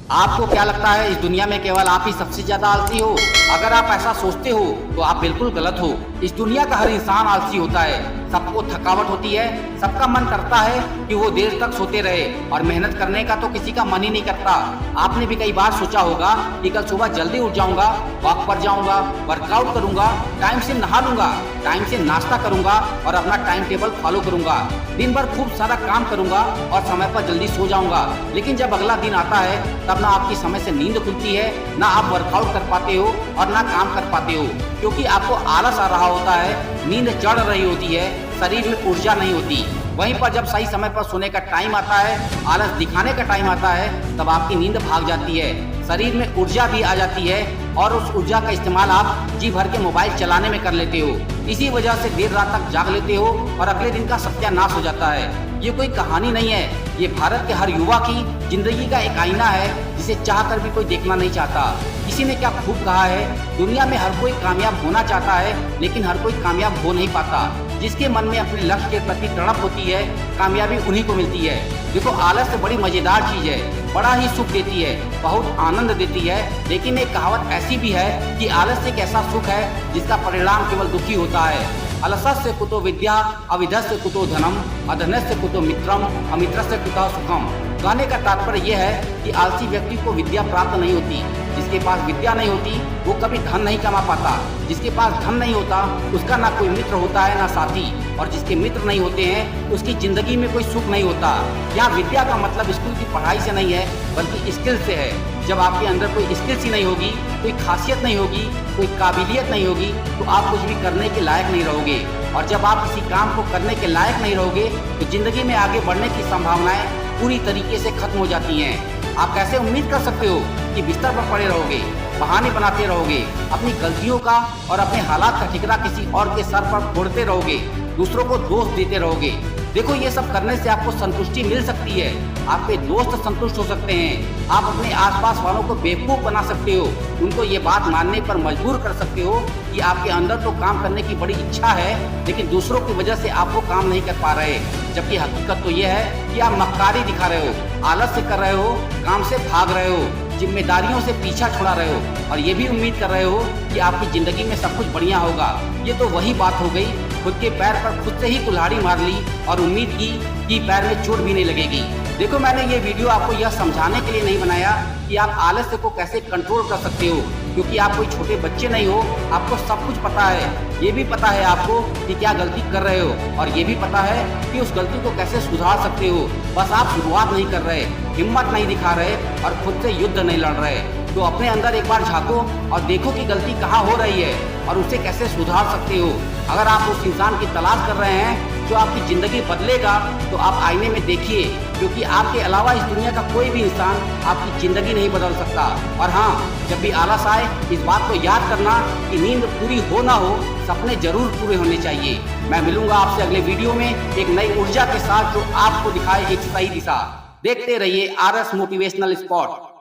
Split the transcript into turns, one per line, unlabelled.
आपको क्या लगता है इस दुनिया में केवल आप ही सबसे ज्यादा आलसी हो? अगर आप ऐसा सोचते हो तो आप बिल्कुल गलत हो। इस दुनिया का हर इंसान आलसी होता है। सबको थकावट होती है, सबका मन करता है कि वो देर तक सोते रहे और मेहनत करने का तो किसी का मन ही नहीं करता। आपने भी कई बार सोचा होगा कि कल सुबह जल्दी उठ जाऊंगा, वॉक पर जाऊंगा, वर्कआउट करूंगा, टाइम से नहा लूंगा, टाइम से नाश्ता करूंगा और अपना टाइम टेबल फॉलो करूंगा, दिन भर खूब सारा काम करूंगा और समय पर जल्दी सो जाऊंगा। लेकिन जब अगला दिन आता है तब ना आपकी समय से नींद खुलती है, ना आप वर्कआउट कर पाते हो और ना काम कर पाते हो, क्योंकि आपको आलस आ रहा होता है, नींद चढ़ रही होती है, शरीर में ऊर्जा नहीं होती। वहीं पर जब सही समय पर सोने का टाइम आता है, आलस दिखाने का टाइम आता है, तब आपकी नींद भाग जाती है, शरीर में ऊर्जा भी आ जाती है और उस ऊर्जा का इस्तेमाल आप जी भर के मोबाइल चलाने में कर लेते हो। इसी वजह से देर रात तक जाग लेते हो और अगले दिन का सत्यानाश हो जाता है। ये कोई कहानी नहीं है, ये भारत के हर युवा की जिंदगी का एक आईना है जिसे चाहकर भी कोई देखना नहीं चाहता। किसी ने क्या खूब कहा है, दुनिया में हर कोई कामयाब होना चाहता है लेकिन हर कोई कामयाब हो नहीं पाता। जिसके मन में अपने लक्ष्य के प्रति तड़प होती है, कामयाबी उन्हीं को मिलती है। देखो, आलस से बड़ी मजेदार चीज है, बड़ा ही सुख देती है, बहुत आनंद देती है, लेकिन एक कहावत ऐसी भी है कि आलस एक ऐसा सुख है जिसका परिणाम केवल दुखी होता है। अलसस्य कुतो विद्या, अविधस्य कुतो धनम, अधनस्य कुतो मित्रम, अमित्रस्य कुतः सुखम। कहने का तात्पर्य यह है कि आलसी व्यक्ति को विद्या प्राप्त नहीं होती। जिसके पास विद्या नहीं होती वो कभी धन नहीं कमा पाता। जिसके पास धन नहीं होता उसका ना कोई मित्र होता है ना साथी, और जिसके मित्र नहीं होते हैं उसकी जिंदगी में कोई सुख नहीं होता। यहाँ विद्या का मतलब स्कूल की पढ़ाई से नहीं है बल्कि स्किल से है। जब आपके अंदर कोई स्किल्स ही नहीं होगी, कोई खासियत नहीं होगी, कोई काबिलियत नहीं होगी तो आप कुछ भी करने के लायक नहीं रहोगे। और जब आप किसी काम को करने के लायक नहीं रहोगे तो जिंदगी में आगे बढ़ने की संभावनाएं पूरी तरीके से खत्म हो जाती हैं। आप कैसे उम्मीद कर सकते हो कि बिस्तर पर पड़े रहोगे, बहाने बनाते रहोगे, अपनी गलतियों का और अपने हालात का ठिकरा किसी और के सर पर फोड़ते रहोगे, दूसरों को दोष देते रहोगे। देखो, ये सब करने से आपको संतुष्टि मिल सकती है, आपके दोस्त संतुष्ट हो सकते हैं, आप अपने आसपास वालों को बेवकूफ बना सकते हो, उनको ये बात मानने पर मजबूर कर सकते हो कि आपके अंदर तो काम करने की बड़ी इच्छा है लेकिन दूसरों की वजह से आप वो काम नहीं कर पा रहे। जबकि हकीकत तो ये है कि आप मक्कारी दिखा रहे हो, आलस्य कर रहे हो, काम से भाग रहे हो, जिम्मेदारियों से पीछा छुड़ा रहे हो और ये भी उम्मीद कर रहे हो कि आपकी जिंदगी में सब कुछ बढ़िया होगा। ये तो वही बात हो गई, खुद के पैर पर खुद से ही कुल्हाड़ी मार ली और उम्मीद की कि पैर में चोट भी नहीं लगेगी। देखो, मैंने ये वीडियो आपको यह समझाने के लिए नहीं बनाया कि आप आलस्य को कैसे कंट्रोल कर सकते हो, क्योंकि आप कोई छोटे बच्चे नहीं हो, आपको सब कुछ पता है। ये भी पता है आपको कि क्या गलती कर रहे हो और ये भी पता है कि उस गलती को कैसे सुधार सकते हो। बस आप शुरुआत नहीं कर रहे, हिम्मत नहीं दिखा रहे और खुद से युद्ध नहीं लड़ रहे। तो अपने अंदर एक बार झांको और देखो कि गलती कहाँ हो रही है और उसे कैसे सुधार सकते हो। अगर आप उस इंसान की तलाश कर रहे हैं जो आपकी ज़िंदगी बदलेगा तो आप आईने में देखिए, क्योंकि आपके अलावा इस दुनिया का कोई भी इंसान आपकी ज़िंदगी नहीं बदल सकता। और हाँ, जब भी आलस आए इस बात को याद करना कि नींद पूरी हो ना हो, सपने जरूर पूरे होने चाहिए। मैं मिलूंगा आपसे अगले वीडियो में एक नई ऊर्जा के साथ जो आपको दिखाए एक सही दिशा। देखते रहिए आरएस मोटिवेशनल स्पॉट।